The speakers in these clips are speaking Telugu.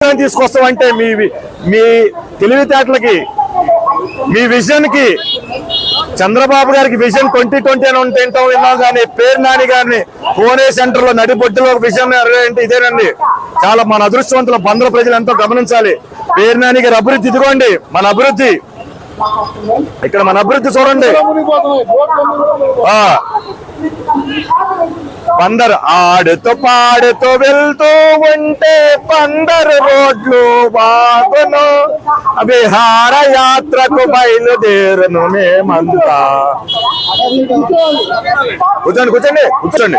ప్రభుత్వాన్ని తీసుకొస్తామంటే మీ తెలివితేటలకి, మీ విజన్ కి, చంద్రబాబు గారికి విజన్ 2020 అని ఉంటేంటో విన్నాం కానీ పేరు నాని గారిని కోనే సెంటర్ లో నడిబొడ్డులో విజన్ అంటే ఇదేనండి. చాలా మన అదృష్టవంతుల బందరు ప్రజలు ఎంతో గమనించాలి. పేరు నాని గారి అభివృద్ధి ఇదిగోండి, మన అభివృద్ధి ఇక్కడ, మన అభివృద్ధి చూడండి. బందరు ఆడుతూ పాడుతూ వెళ్తూ ఉంటే బందరు రోడ్లు బాగును, విహార యాత్రకు బయలుదేరును మేమంతా. కూర్చోండి కూర్చోండి కూర్చోండి.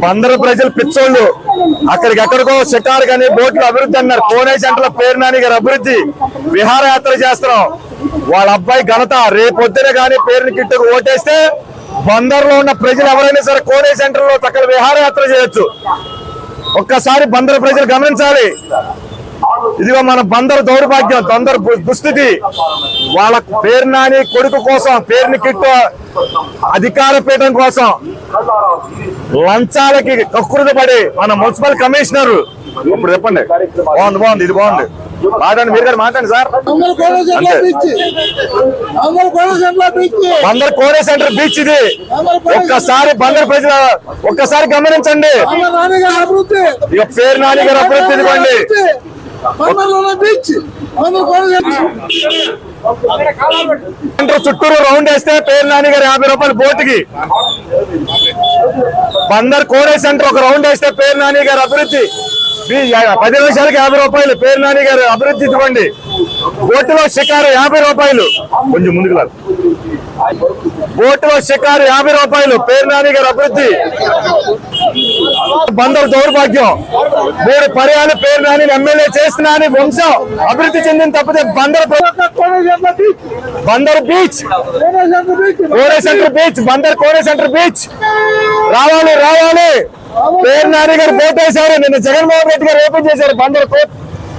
బందరు ప్రజలు పిచ్చోళ్ళు, అక్కడికెక్కడికో షికారు కానీ బోట్లు అభివృద్ధి అన్నారు. కోనే సెంటర్ లో పేరు నాని గారి అభివృద్ధి, విహారయాత్ర చేస్తున్నాం. వాళ్ళ అబ్బాయి ఘనత. రేపొద్దున కానీ పేరుని కిట్టుకు ఓటేస్తే బందర్లో ఉన్న ప్రజలు ఎవరైనా సరే కోనే సెంటర్ లో చక్కగా విహారయాత్ర చేయొచ్చు. ఒక్కసారి బందరు ప్రజలు గమనించాలి. ఇదిగో మన బందరు దౌర్భాగ్యం, బందరు దుస్థితి. వాళ్ళ పేరు నాని కొడుకు కోసం, పేరుని కిట్టు అధికార పీఠం కోసం లంచాలకి కక్కుర్తి పడి మన మున్సిపల్ కమిషనర్, ఇప్పుడు చెప్పండి, బాగుంది బాగుంది, ఇది బాగుంది, మాట్లాడండి, మీరు గారు మాట్లాడండి sir. Bandar Kone center beach ఇది. ఒక్కసారి బందర్ ప్రజలు ఒక్కసారి గమనించండి. ఇక పేరు నాని గారి అభివృద్ధి ఇదిగోండి. చుట్టూరు రౌండ్ వేస్తే పేరు నాని గారు 50 రూపాయలు బోటుకి. బందర్ కోనే సెంటర్ ఒక రౌండ్ వేస్తే పేరు నాని గారి అభివృద్ధి 10 నిమిషాలకి 50 రూపాయలు. పేరు నాని గారు అభివృద్ధి ఇవ్వండి. బోటులో షికారు 50 రూపాయలు, కొంచెం ముందుకు రాదు. బోటులో షికారు 50 రూపాయలు. పేరు నాని గారు అభివృద్ధి. బందరు దౌర్భాగ్యం. 3 పర్యాలు పేరు నాని ఎమ్మెల్యే చేస్తున్నా అని వంశం అభివృద్ధి చెందిన తప్పితే Bandar beach, Kone center beach, Bandar Kone center beach రావాలి రావాలి. పేరు నాని గారు బోట్ వేశారు. నిన్న జగన్మోహన్ రెడ్డి గారు ఓపెన్ చేశారు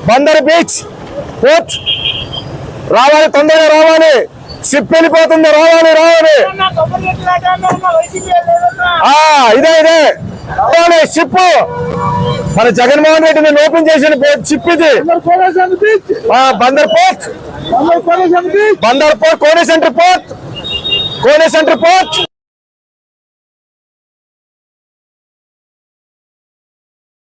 బందర్ బీచ్ పోర్ట్. రావాలి, తొందరగా రావాలి. షిప్ వెళ్ళిపోతుంది, రావాలి రావాలి. ఇదే ఇదే రావాలి షిప్. మన జగన్మోహన్ రెడ్డి నేను ఓపెన్ చేసిన షిప్ ఇది. Bandar port, Bandar port, Kone center port, Kone center port.